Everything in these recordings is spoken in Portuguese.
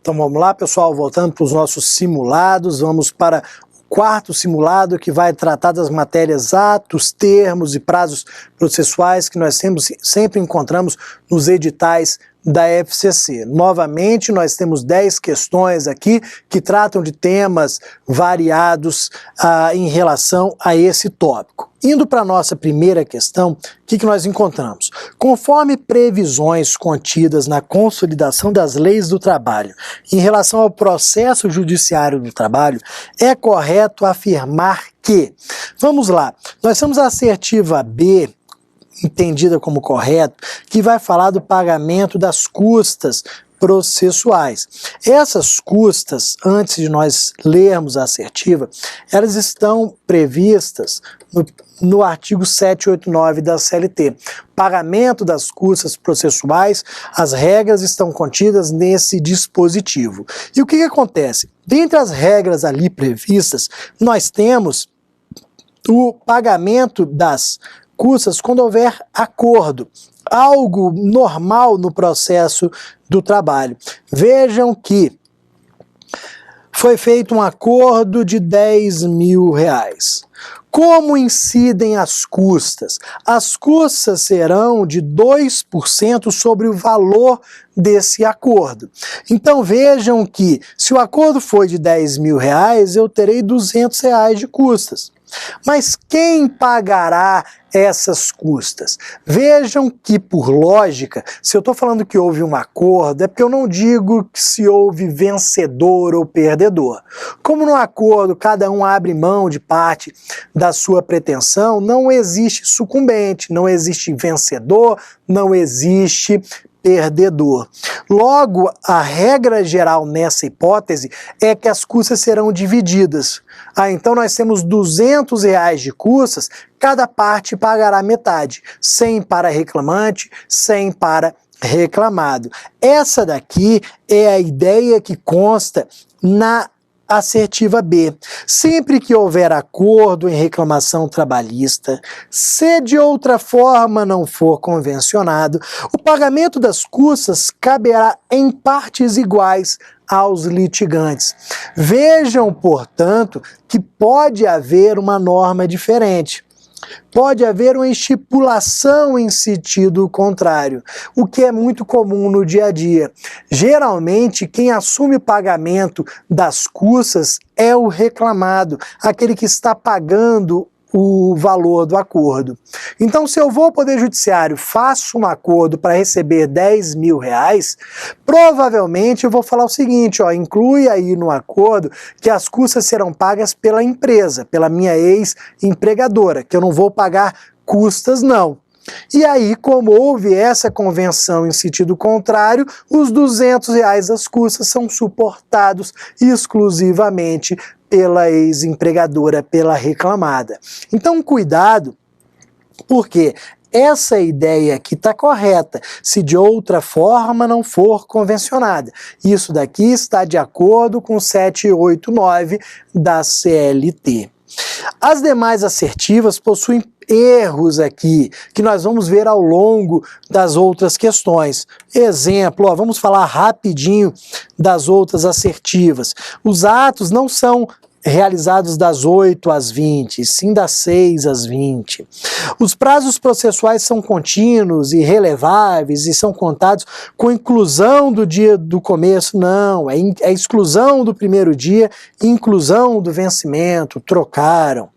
Então vamos lá, pessoal, voltando para os nossos simulados, vamos para o quarto simulado que vai tratar das matérias atos, termos e prazos processuais que nós sempre encontramos nos editais da FCC. Novamente, nós temos 10 questões aqui que tratam de temas variados em relação a esse tópico. Indo para a nossa primeira questão, o que nós encontramos? Conforme previsões contidas na consolidação das leis do trabalho em relação ao processo judiciário do trabalho, é correto afirmar que... Vamos lá, nós temos a assertiva B, entendida como correto, que vai falar do pagamento das custas processuais. Essas custas, antes de nós lermos a assertiva, elas estão previstas no artigo 789 da CLT. Pagamento das custas processuais, as regras estão contidas nesse dispositivo. E o que acontece? Dentre as regras ali previstas, nós temos o pagamento das custas quando houver acordo, algo normal no processo do trabalho. Vejam que foi feito um acordo de R$10.000. Como incidem as custas? As custas serão de 2% sobre o valor desse acordo. Então vejam que se o acordo foi de R$10.000, eu terei R$200 de custas. Mas quem pagará essas custas? Vejam que, por lógica, se eu estou falando que houve um acordo, é porque eu não digo que se houve vencedor ou perdedor. Como no acordo cada um abre mão de parte da sua pretensão, não existe sucumbente, não existe vencedor, não existe perdedor. Logo, a regra geral nessa hipótese é que as custas serão divididas. Então nós temos R$200 de custas, cada parte pagará metade, 100 para reclamante, 100 para reclamado. Essa daqui é a ideia que consta na assertiva B. Sempre que houver acordo em reclamação trabalhista, se de outra forma não for convencionado, o pagamento das custas caberá em partes iguais aos litigantes. Vejam, portanto, que pode haver uma norma diferente. Pode haver uma estipulação em sentido contrário, o que é muito comum no dia a dia. Geralmente, quem assume o pagamento das custas é o reclamado, aquele que está pagando o valor do acordo. Então, se eu vou ao Poder Judiciário, faço um acordo para receber R$10.000, provavelmente eu vou falar o seguinte, inclui aí no acordo que as custas serão pagas pela empresa, pela minha ex-empregadora, que eu não vou pagar custas não. E aí, como houve essa convenção em sentido contrário, os R$200 das custas são suportados exclusivamente pela ex-empregadora, pela reclamada. Então, cuidado, porque essa ideia aqui está correta, se de outra forma não for convencionada. Isso daqui está de acordo com 789 da CLT. As demais assertivas possuem erros aqui, que nós vamos ver ao longo das outras questões. Exemplo, vamos falar rapidinho das outras assertivas. Os atos não são realizados das 8 às 20, sim das 6 às 20. Os prazos processuais são contínuos e releváveis e são contados com inclusão do dia do começo, não, é exclusão do primeiro dia, inclusão do vencimento, trocaram.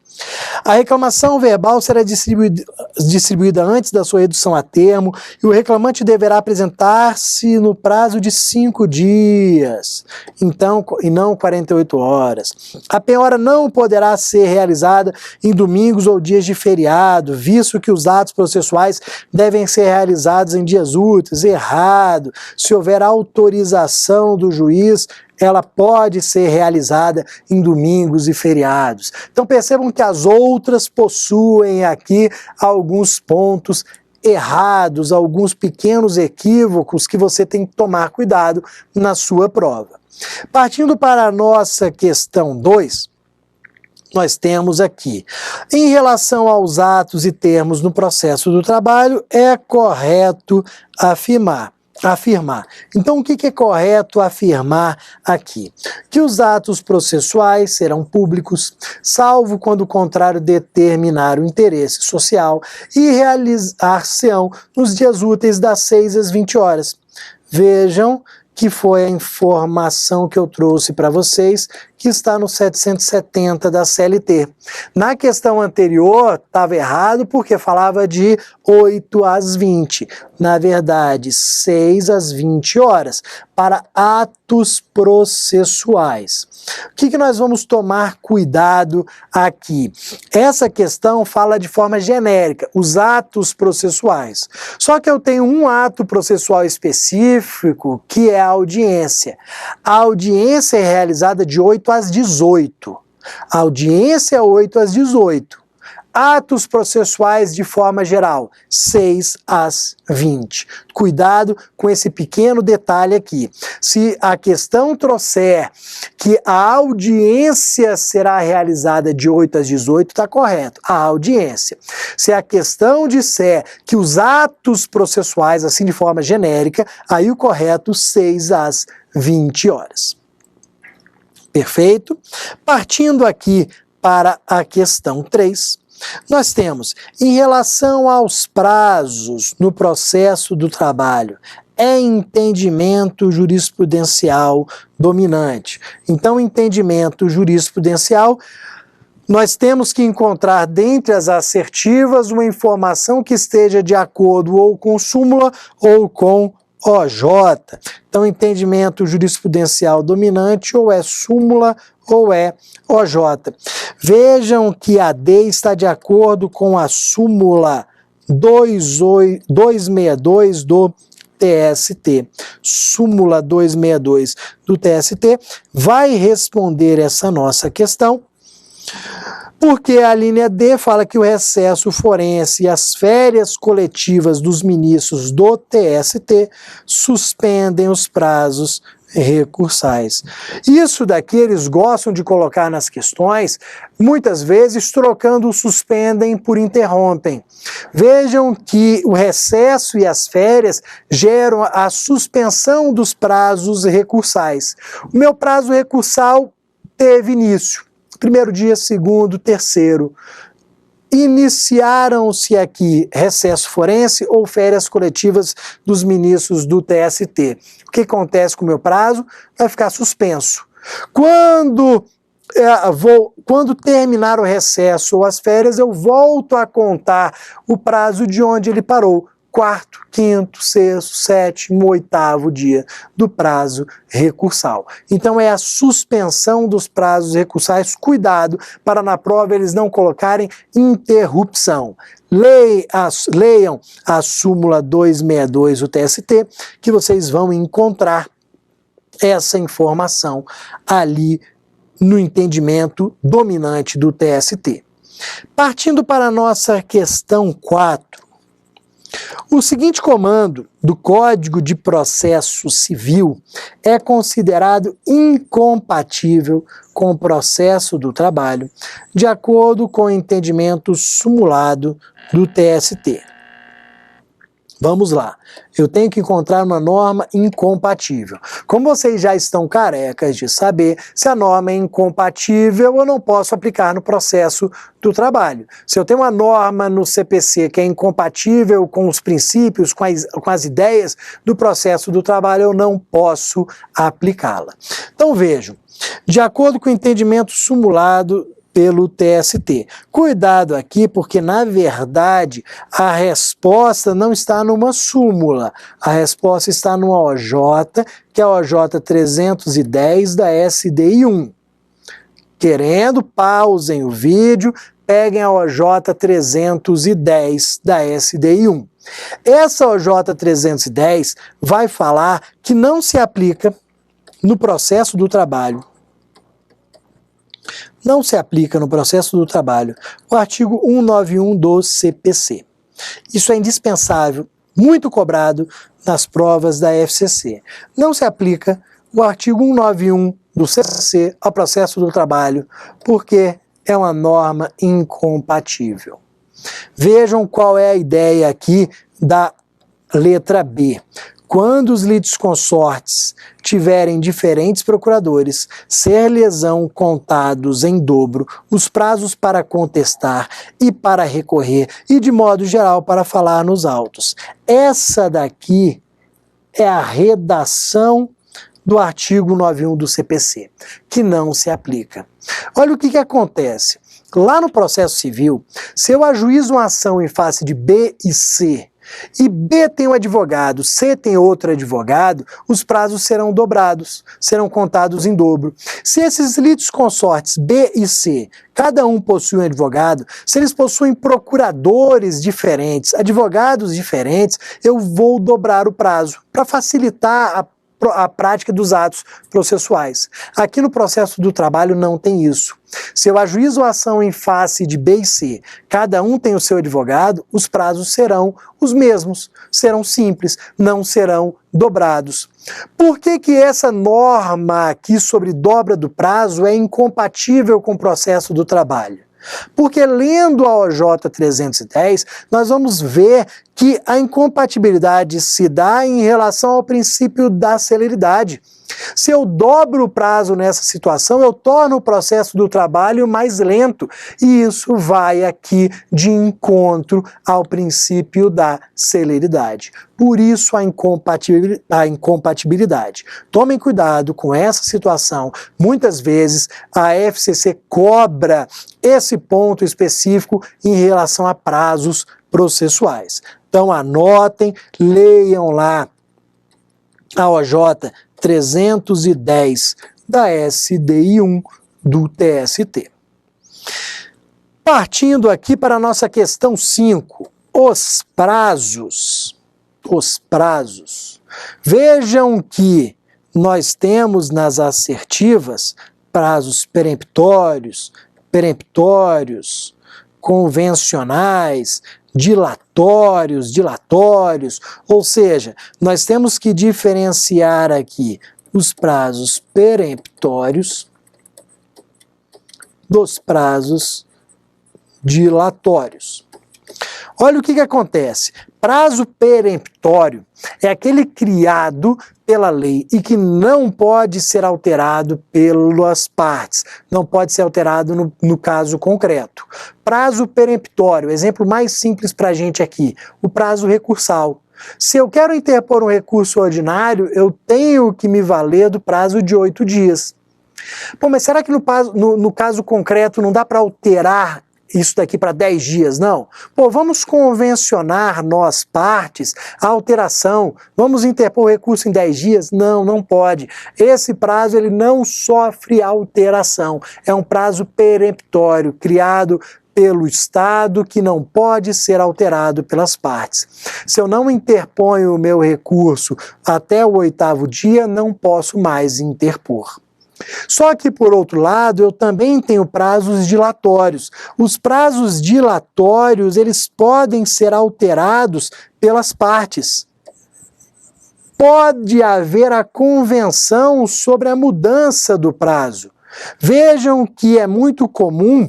A reclamação verbal será distribuída antes da sua redução a termo e o reclamante deverá apresentar-se no prazo de 5 dias, então, e não 48 horas. A penhora não poderá ser realizada em domingos ou dias de feriado, visto que os atos processuais devem ser realizados em dias úteis. Errado. Se houver autorização do juiz, ela pode ser realizada em domingos e feriados. Então percebam que as outras possuem aqui alguns pontos errados, alguns pequenos equívocos que você tem que tomar cuidado na sua prova. Partindo para a nossa questão 2, nós temos aqui, em relação aos atos e termos no processo do trabalho, é correto afirmar. afirmar. Então, o que é correto afirmar aqui? Que os atos processuais serão públicos, salvo quando o contrário determinar o interesse social, e realizar-se-ão nos dias úteis das 6 às 20 horas. Vejam que foi a informação que eu trouxe para vocês, que está no 770 da CLT. Na questão anterior, estava errado porque falava de 8 às 20. Na verdade, 6 às 20 horas, para atos processuais. O que nós vamos tomar cuidado aqui? Essa questão fala de forma genérica, os atos processuais. Só que eu tenho um ato processual específico, que é a audiência. A audiência é realizada de 8 às 18. A audiência é 8 às 18. Atos processuais de forma geral, 6 às 20. Cuidado com esse pequeno detalhe aqui. Se a questão trouxer que a audiência será realizada de 8 às 18, está correto, a audiência. Se a questão disser que os atos processuais, assim de forma genérica, aí o correto, 6 às 20 horas. Perfeito? Partindo aqui para a questão 3, nós temos, em relação aos prazos no processo do trabalho, é entendimento jurisprudencial dominante. Então, entendimento jurisprudencial, nós temos que encontrar dentre as assertivas uma informação que esteja de acordo ou com súmula ou com OJ. Então, entendimento jurisprudencial dominante ou é súmula ou é OJ. Vejam que a D está de acordo com a súmula 262 do TST. Súmula 262 do TST vai responder essa nossa questão, porque a linha D fala que o recesso forense e as férias coletivas dos ministros do TST suspendem os prazos recursais. Isso daqui eles gostam de colocar nas questões, muitas vezes trocando o suspendem por interrompem. Vejam que o recesso e as férias geram a suspensão dos prazos recursais. O meu prazo recursal teve início. Primeiro dia, segundo, terceiro. Iniciaram-se aqui recesso forense ou férias coletivas dos ministros do TST. O que acontece com o meu prazo? Vai ficar suspenso. Quando terminar o recesso ou as férias, eu volto a contar o prazo de onde ele parou. Quarto, quinto, sexto, sétimo, oitavo dia do prazo recursal. Então é a suspensão dos prazos recursais. Cuidado para na prova eles não colocarem interrupção. Leiam a súmula 262 do TST, que vocês vão encontrar essa informação ali no entendimento dominante do TST. Partindo para a nossa questão 4, o seguinte comando do Código de Processo Civil é considerado incompatível com o processo do trabalho, de acordo com o entendimento sumulado do TST. Vamos lá, eu tenho que encontrar uma norma incompatível. Como vocês já estão carecas de saber, se a norma é incompatível, eu não posso aplicar no processo do trabalho. Se eu tenho uma norma no CPC que é incompatível com os princípios, com as ideias do processo do trabalho, eu não posso aplicá-la. Então vejam, de acordo com o entendimento sumulado pelo TST. Cuidado aqui, porque na verdade a resposta não está numa súmula, a resposta está no OJ, que é o OJ 310 da SDI 1. Querendo, pausem o vídeo, peguem a OJ 310 da SDI 1. Essa OJ 310 vai falar que não se aplica no processo do trabalho. Não se aplica no processo do trabalho o artigo 191 do CPC. Isso é indispensável, muito cobrado nas provas da FCC. Não se aplica o artigo 191 do CPC ao processo do trabalho, porque é uma norma incompatível. Vejam qual é a ideia aqui da letra B. quando os litisconsortes tiverem diferentes procuradores, ser-lhes-ão contados em dobro os prazos para contestar e para recorrer, e de modo geral para falar nos autos. Essa daqui é a redação do artigo 91 do CPC, que não se aplica. Olha o que acontece. Lá no processo civil, se eu ajuizo uma ação em face de B e C, e B tem um advogado, C tem outro advogado, os prazos serão dobrados, serão contados em dobro. Se esses litisconsortes B e C, cada um possui um advogado, se eles possuem procuradores diferentes, advogados diferentes, eu vou dobrar o prazo para facilitar a prática dos atos processuais. Aqui no processo do trabalho não tem isso. Se eu ajuizo a ação em face de B e C, cada um tem o seu advogado, os prazos serão os mesmos, serão simples, não serão dobrados. Por que essa norma aqui sobre dobra do prazo é incompatível com o processo do trabalho? Porque lendo a OJ 310, nós vamos ver que a incompatibilidade se dá em relação ao princípio da celeridade. Se eu dobro o prazo nessa situação, eu torno o processo do trabalho mais lento, e isso vai aqui de encontro ao princípio da celeridade. Por isso a incompatibilidade. Tomem cuidado com essa situação. Muitas vezes a FCC cobra esse ponto específico em relação a prazos processuais. Então anotem, leiam lá a OJ 310 da SDI 1 do TST. Partindo aqui para a nossa questão 5, os prazos. Os prazos. Vejam que nós temos nas assertivas prazos peremptórios, convencionais, dilatórios, ou seja, nós temos que diferenciar aqui os prazos peremptórios dos prazos dilatórios. Olha o que acontece. Prazo peremptório é aquele criado pela lei e que não pode ser alterado pelas partes, não pode ser alterado no caso concreto. Prazo peremptório, exemplo mais simples para a gente aqui, o prazo recursal. Se eu quero interpor um recurso ordinário, eu tenho que me valer do prazo de 8 dias. Pô, mas será que no caso concreto não dá para alterar isso daqui para 10 dias, não? Pô, vamos convencionar nós partes a alteração, vamos interpor o recurso em 10 dias? Não, não pode. Esse prazo ele não sofre alteração, é um prazo peremptório, criado pelo Estado, que não pode ser alterado pelas partes. Se eu não interponho o meu recurso até o 8º dia, não posso mais interpor. Só que, por outro lado, eu também tenho prazos dilatórios. Os prazos dilatórios, eles podem ser alterados pelas partes. Pode haver a convenção sobre a mudança do prazo. Vejam que é muito comum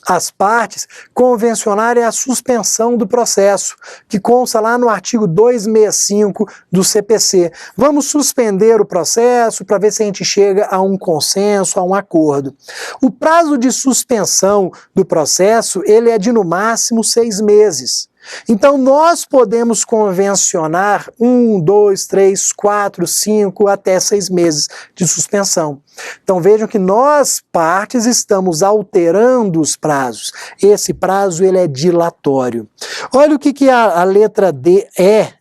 as partes convencionarem a suspensão do processo, que consta lá no artigo 265 do CPC. Vamos suspender o processo para ver se a gente chega a um consenso, a um acordo. O prazo de suspensão do processo, ele é de no máximo 6 meses. Então nós podemos convencionar 1, 2, 3, 4, 5 até 6 meses de suspensão. Então vejam que nós, partes, estamos alterando os prazos. Esse prazo ele é dilatório. Olha o que a letra D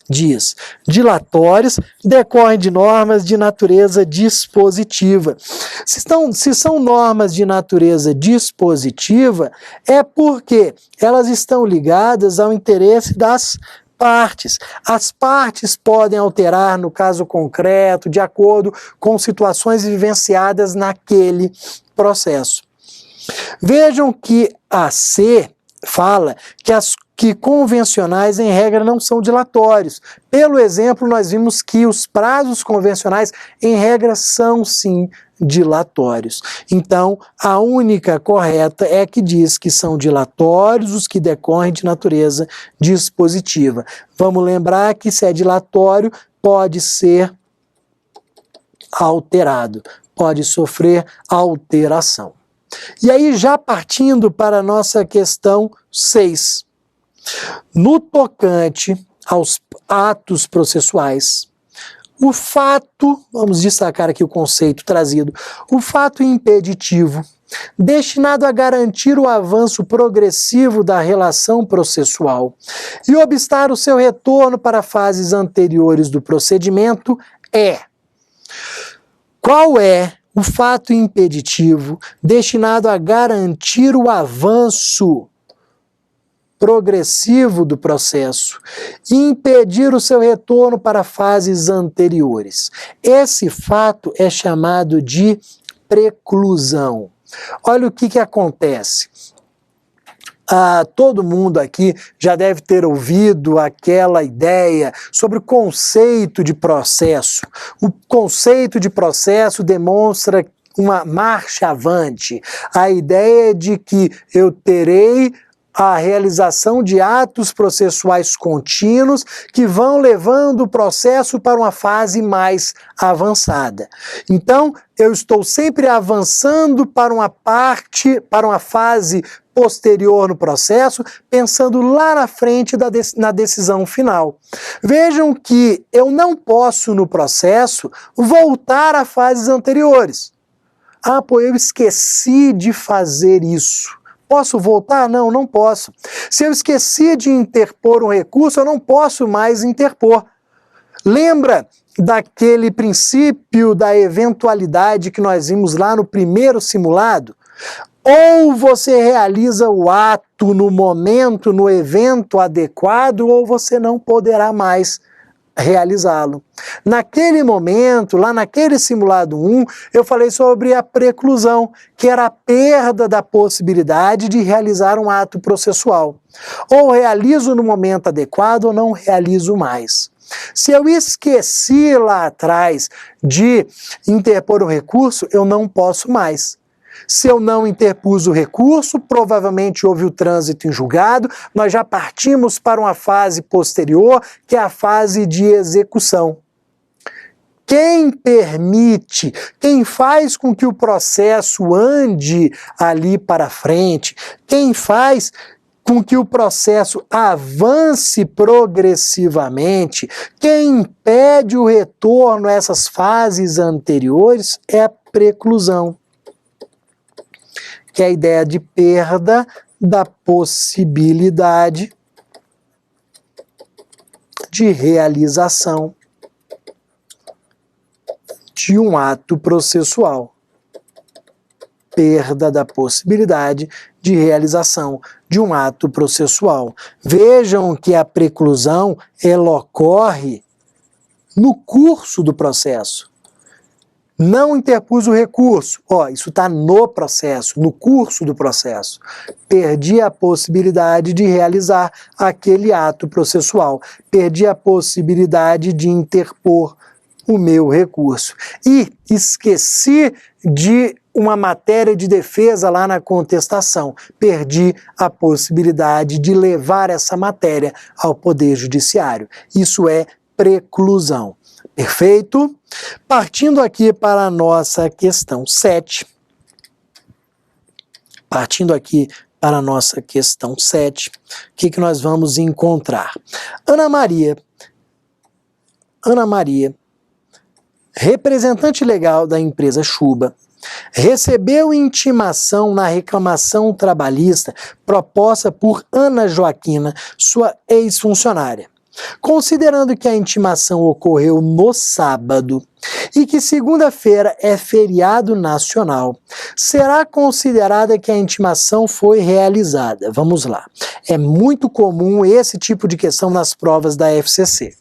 diz. Dilatórios decorrem de normas de natureza dispositiva. Se são normas de natureza dispositiva, é porque elas estão ligadas ao interesse das partes. As partes podem alterar no caso concreto, de acordo com situações vivenciadas naquele processo. Vejam que a C fala que as que convencionais, em regra, não são dilatórios. Pelo exemplo, nós vimos que os prazos convencionais, em regra, são sim dilatórios. Então, a única correta é a que diz que são dilatórios os que decorrem de natureza dispositiva. Vamos lembrar que se é dilatório, pode ser alterado, pode sofrer alteração. E aí, já partindo para a nossa questão 6. No tocante aos atos processuais, o fato, vamos destacar aqui o conceito trazido, o fato impeditivo, destinado a garantir o avanço progressivo da relação processual e obstar o seu retorno para fases anteriores do procedimento é: qual é o fato impeditivo destinado a garantir o avanço progressivo do processo e impedir o seu retorno para fases anteriores? Esse fato é chamado de preclusão. Olha o que acontece. Todo mundo aqui já deve ter ouvido aquela ideia sobre o conceito de processo. O conceito de processo demonstra uma marcha avante. A ideia de que eu terei a realização de atos processuais contínuos que vão levando o processo para uma fase mais avançada. Então, eu estou sempre avançando para uma fase posterior no processo, pensando lá na frente na decisão final. Vejam que eu não posso, no processo, voltar a fases anteriores. Eu esqueci de fazer isso. Posso voltar? Não, não posso. Se eu esqueci de interpor um recurso, eu não posso mais interpor. Lembra daquele princípio da eventualidade que nós vimos lá no primeiro simulado? Ou você realiza o ato no momento, no evento adequado, ou você não poderá mais realizá-lo. Naquele momento, lá naquele simulado 1, eu falei sobre a preclusão, que era a perda da possibilidade de realizar um ato processual. Ou realizo no momento adequado ou não realizo mais. Se eu esqueci lá atrás de interpor um recurso, eu não posso mais. Se eu não interpus o recurso, provavelmente houve o trânsito em julgado, nós já partimos para uma fase posterior, que é a fase de execução. Quem permite, quem faz com que o processo ande ali para frente, quem faz com que o processo avance progressivamente, quem impede o retorno a essas fases anteriores é a preclusão, que é a ideia de perda da possibilidade de realização de um ato processual. Perda da possibilidade de realização de um ato processual. Vejam que a preclusão, ela ocorre no curso do processo. Não interpus o recurso. Isso está no processo, no curso do processo. Perdi a possibilidade de realizar aquele ato processual. Perdi a possibilidade de interpor o meu recurso. E esqueci de uma matéria de defesa lá na contestação. Perdi a possibilidade de levar essa matéria ao Poder Judiciário. Isso é preclusão. Perfeito? Partindo aqui para a nossa questão 7. Partindo aqui para a nossa questão 7, o que nós vamos encontrar? Ana Maria, representante legal da empresa Chuba, recebeu intimação na reclamação trabalhista proposta por Ana Joaquina, sua ex-funcionária. Considerando que a intimação ocorreu no sábado e que segunda-feira é feriado nacional, será considerada que a intimação foi realizada? Vamos lá. É muito comum esse tipo de questão nas provas da FCC.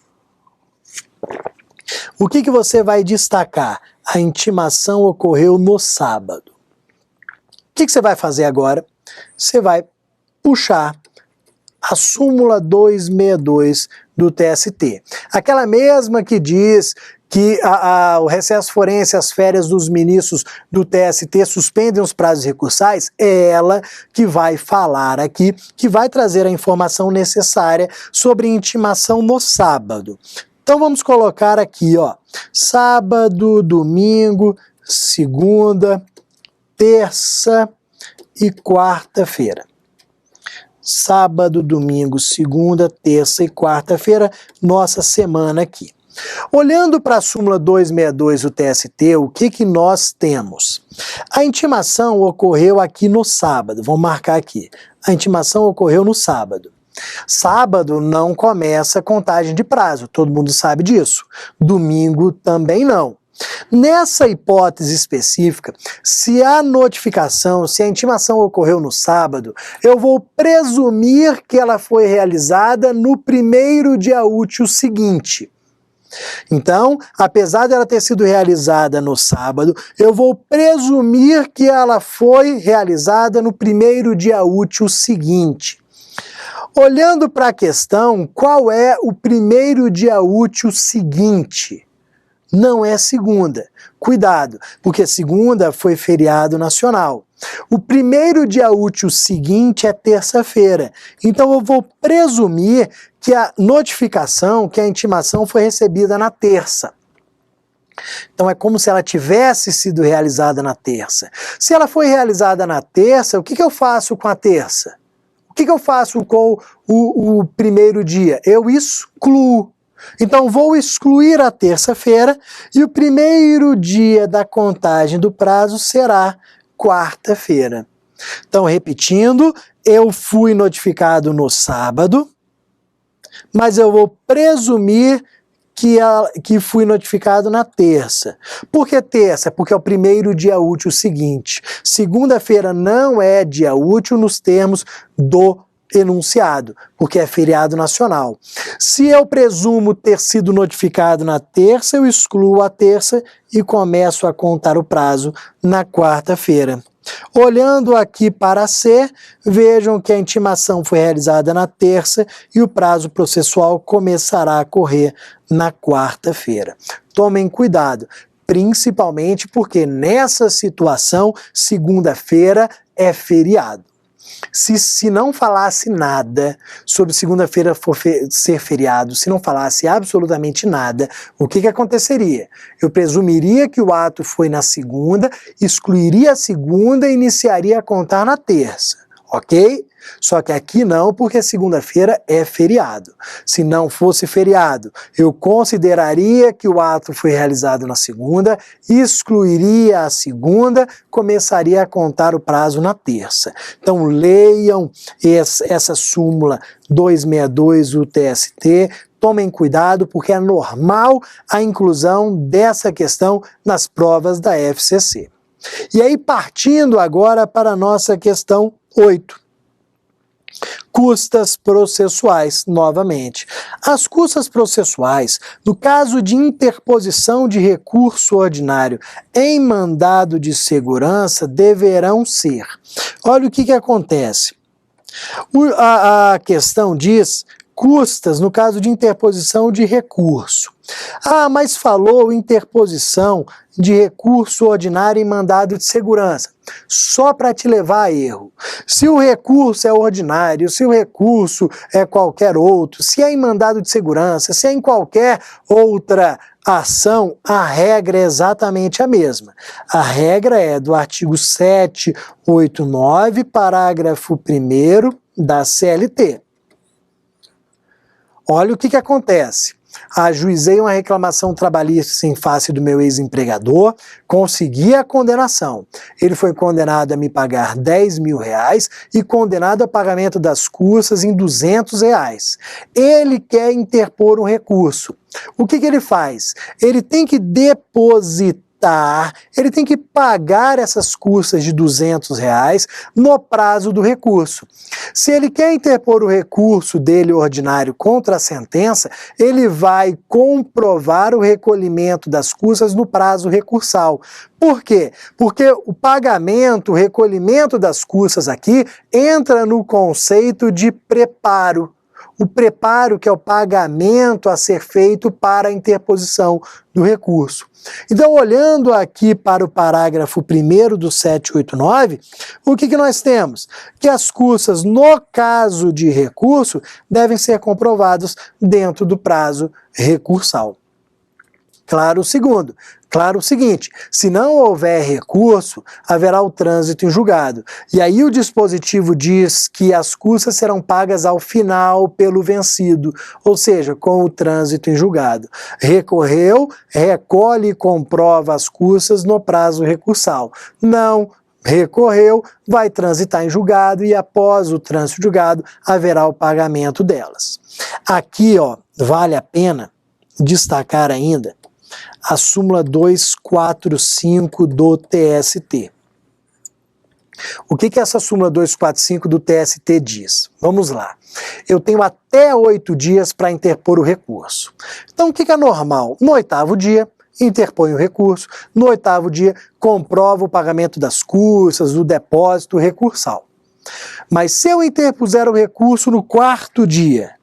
O que você vai destacar? A intimação ocorreu no sábado. O que você vai fazer agora? Você vai puxar a súmula 262 do TST. Aquela mesma que diz que o recesso forense, as férias dos ministros do TST suspendem os prazos recursais, é ela que vai falar aqui, que vai trazer a informação necessária sobre intimação no sábado. Então vamos colocar aqui, ó, sábado, domingo, segunda, terça e quarta-feira. Sábado, domingo, segunda, terça e quarta-feira, nossa semana aqui. Olhando para a súmula 262 do TST, o que nós temos? A intimação ocorreu aqui no sábado, vamos marcar aqui. A intimação ocorreu no sábado. Sábado não começa a contagem de prazo, todo mundo sabe disso. Domingo também não. Nessa hipótese específica, se a notificação, se a intimação ocorreu no sábado, eu vou presumir que ela foi realizada no primeiro dia útil seguinte. Então, apesar de ela ter sido realizada no sábado, eu vou presumir que ela foi realizada no primeiro dia útil seguinte. Olhando para a questão, qual é o primeiro dia útil seguinte? Não é segunda. Cuidado, porque segunda foi feriado nacional. O primeiro dia útil seguinte é terça-feira. Então eu vou presumir que a notificação, que a intimação foi recebida na terça. Então é como se ela tivesse sido realizada na terça. Se ela foi realizada na terça, o que eu faço com a terça? O que eu faço com o primeiro dia? Eu excluo. Então vou excluir a terça-feira e o primeiro dia da contagem do prazo será quarta-feira. Então, repetindo, eu fui notificado no sábado, mas eu vou presumir que fui notificado na terça. Por que terça? Porque é o primeiro dia útil seguinte. Segunda-feira não é dia útil nos termos do enunciado, porque é feriado nacional. Se eu presumo ter sido notificado na terça, eu excluo a terça e começo a contar o prazo na quarta-feira. Olhando aqui para C, vejam que a intimação foi realizada na terça e o prazo processual começará a correr na quarta-feira. Tomem cuidado, principalmente porque nessa situação, segunda-feira é feriado. Se não falasse nada sobre segunda-feira ser feriado, se não falasse absolutamente nada, o que aconteceria? Eu presumiria que o ato foi na segunda, excluiria a segunda e iniciaria a contar na terça, ok? Só que aqui não, porque segunda-feira é feriado. Se não fosse feriado, eu consideraria que o ato foi realizado na segunda, excluiria a segunda, começaria a contar o prazo na terça. Então leiam essa súmula 262 do TST, tomem cuidado porque é normal a inclusão dessa questão nas provas da FCC. E aí partindo agora para a nossa questão 8. Custas processuais, novamente. As custas processuais, no caso de interposição de recurso ordinário em mandado de segurança, deverão ser. Olha o que acontece. A questão diz custas no caso de interposição de recurso. Ah, mas falou interposição de recurso ordinário em mandado de segurança. Só para te levar a erro. Se o recurso é ordinário, se o recurso é qualquer outro, se é em mandado de segurança, se é em qualquer outra ação, a regra é exatamente a mesma. A regra é do artigo 789, parágrafo 1º da CLT. Olha o que acontece. Ajuizei uma reclamação trabalhista em face do meu ex-empregador, consegui a condenação. Ele foi condenado a me pagar R$10.000 e condenado a pagamento das custas em R$200. Ele quer interpor um recurso. O que ele faz? Ele tem que depositar quitar, ele tem que pagar essas custas de R$200 no prazo do recurso. Se ele quer interpor o recurso dele ordinário contra a sentença, ele vai comprovar o recolhimento das custas no prazo recursal. Por quê? Porque o pagamento, o recolhimento das custas aqui entra no conceito de preparo. O preparo, que é o pagamento a ser feito para a interposição do recurso. Então, olhando aqui para o parágrafo 1º do 789, o que nós temos? Que as custas, no caso de recurso, devem ser comprovadas dentro do prazo recursal. Claro o seguinte, se não houver recurso, haverá o trânsito em julgado. E aí o dispositivo diz que as custas serão pagas ao final pelo vencido, ou seja, com o trânsito em julgado. Recorreu, recolhe e comprova as custas no prazo recursal. Não recorreu, vai transitar em julgado e após o trânsito em julgado haverá o pagamento delas. Aqui, vale a pena destacar ainda a súmula 245 do TST. O que essa súmula 245 do TST diz? Vamos lá. Eu tenho até 8 dias para interpor o recurso. Então, o que é normal? No 8º dia, interpõe o recurso. No 8º dia, comprova o pagamento das custas, do depósito recursal. Mas se eu interpuser o recurso no 4º dia,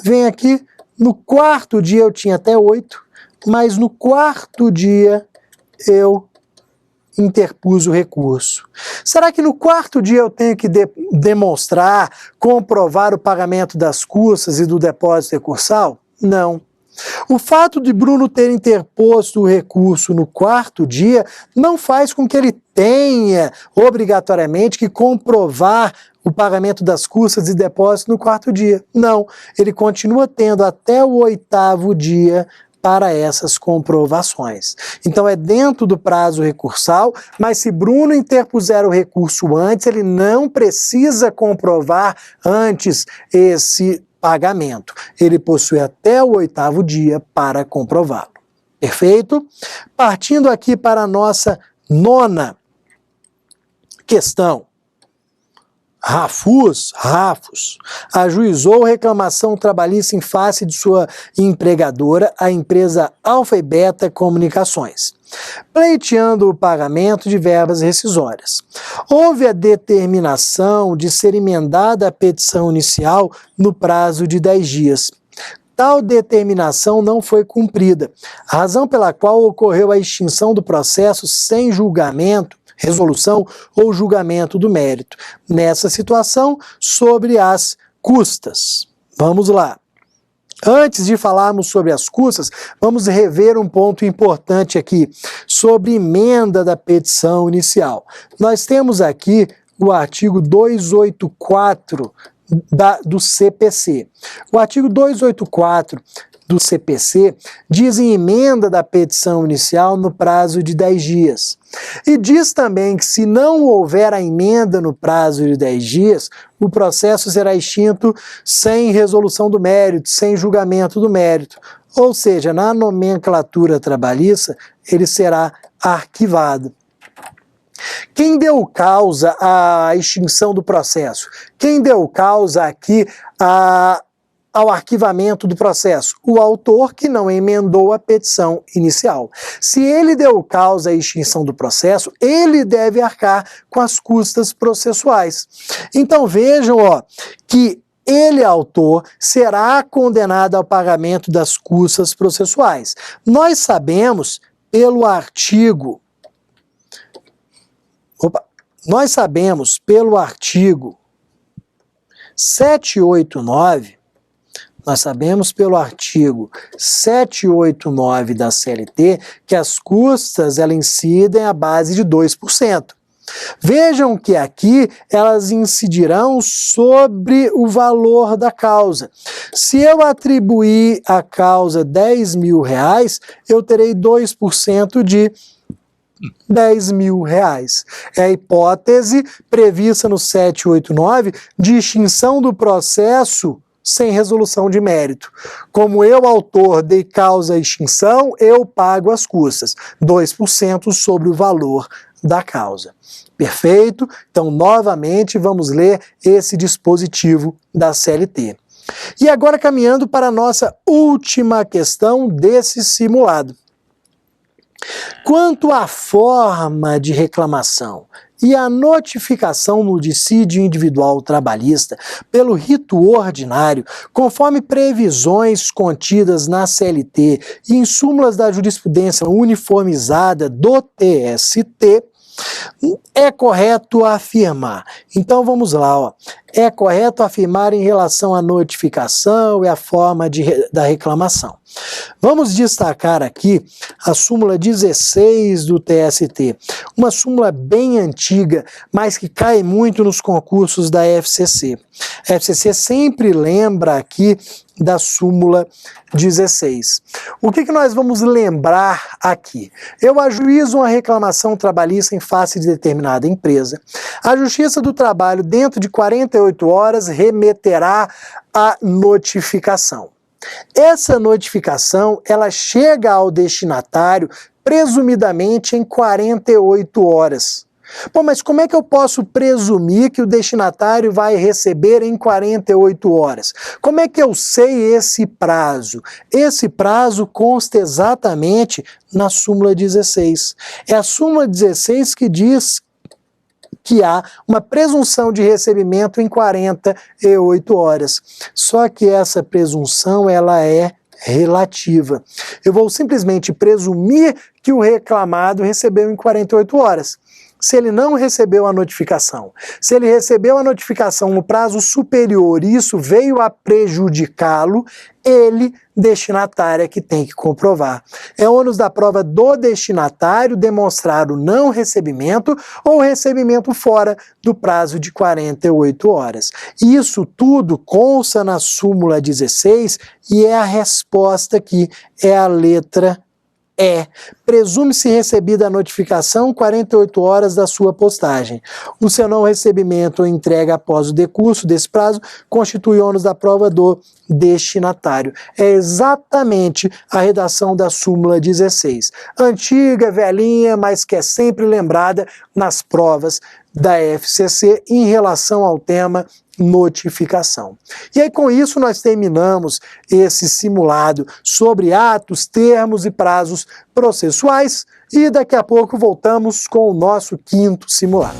vem aqui, no 4º dia eu tinha até 8, mas no 4º dia eu interpus o recurso. Será que no 4º dia eu tenho que demonstrar, comprovar o pagamento das custas e do depósito recursal? Não. O fato de Bruno ter interposto o recurso no 4º dia não faz com que ele tenha obrigatoriamente que comprovar o pagamento das custas e depósito no 4º dia. Não, ele continua tendo até o 8º dia para essas comprovações. Então é dentro do prazo recursal, mas se Bruno interpuser o recurso antes, ele não precisa comprovar antes esse pagamento. Ele possui até o 8º dia para comprová-lo. Perfeito? Partindo aqui para a nossa 9ª questão. Rafus ajuizou reclamação trabalhista em face de sua empregadora, a empresa Alfa e Beta Comunicações, pleiteando o pagamento de verbas rescisórias. Houve a determinação de ser emendada a petição inicial no prazo de 10 dias. Tal determinação não foi cumprida, razão pela qual ocorreu a extinção do processo sem julgamento, resolução ou julgamento do mérito. Nessa situação, sobre as custas. Vamos lá. Antes de falarmos sobre as custas, vamos rever um ponto importante aqui, sobre emenda da petição inicial. Nós temos aqui o artigo 284 do CPC. O artigo 284 do CPC diz em emenda da petição inicial no prazo de 10 dias. E diz também que se não houver a emenda no prazo de 10 dias, o processo será extinto sem resolução do mérito, sem julgamento do mérito. Ou seja, na nomenclatura trabalhista, ele será arquivado. Quem deu causa à extinção do processo? Quem deu causa aqui ao arquivamento do processo? O autor que não emendou a petição inicial. Se ele deu causa à extinção do processo, ele deve arcar com as custas processuais. Então vejam que ele, autor, será condenado ao pagamento das custas processuais. Nós sabemos pelo artigo 789 da CLT que as custas elas incidem à base de 2%. Vejam que aqui elas incidirão sobre o valor da causa. Se eu atribuir à causa R$10.000, eu terei 2% de R$10.000. É a hipótese prevista no 789 de extinção do processo sem resolução de mérito. Como eu, autor, dei causa à extinção, eu pago as custas, 2% sobre o valor da causa. Perfeito? Então, novamente, vamos ler esse dispositivo da CLT. E agora, caminhando para a nossa última questão desse simulado. Quanto à forma de reclamação e a notificação no dissídio individual trabalhista pelo rito ordinário, conforme previsões contidas na CLT e em súmulas da jurisprudência uniformizada do TST, é correto afirmar. Então vamos lá, ó. É correto afirmar em relação à notificação e à forma da reclamação. Vamos destacar aqui a súmula 16 do TST, uma súmula bem antiga, mas que cai muito nos concursos da FCC. A FCC sempre lembra aqui da súmula 16. O que nós vamos lembrar aqui? Eu ajuizo uma reclamação trabalhista em face de determinada empresa. A Justiça do Trabalho, dentro de 48 horas, remeterá a notificação. Essa notificação, ela chega ao destinatário presumidamente em 48 horas. Bom, mas como é que eu posso presumir que o destinatário vai receber em 48 horas? Como é que eu sei esse prazo? Esse prazo consta exatamente na súmula 16. É a súmula 16 que diz que há uma presunção de recebimento em 48 horas. Só que essa presunção, ela é relativa. Eu vou simplesmente presumir que o reclamado recebeu em 48 horas. Se ele não recebeu a notificação, se ele recebeu a notificação no prazo superior e isso veio a prejudicá-lo, ele, destinatário, é que tem que comprovar. É ônus da prova do destinatário demonstrar o não recebimento ou recebimento fora do prazo de 48 horas. Isso tudo consta na súmula 16 e é a resposta aqui, é a letra E. Presume-se recebida a notificação 48 horas da sua postagem. O seu não recebimento ou entrega após o decurso desse prazo constitui ônus da prova do destinatário. É exatamente a redação da súmula 16. Antiga, velhinha, mas que é sempre lembrada nas provas da FCC em relação ao tema notificação. E aí com isso nós terminamos esse simulado sobre atos, termos e prazos processuais e daqui a pouco voltamos com o nosso quinto simulado.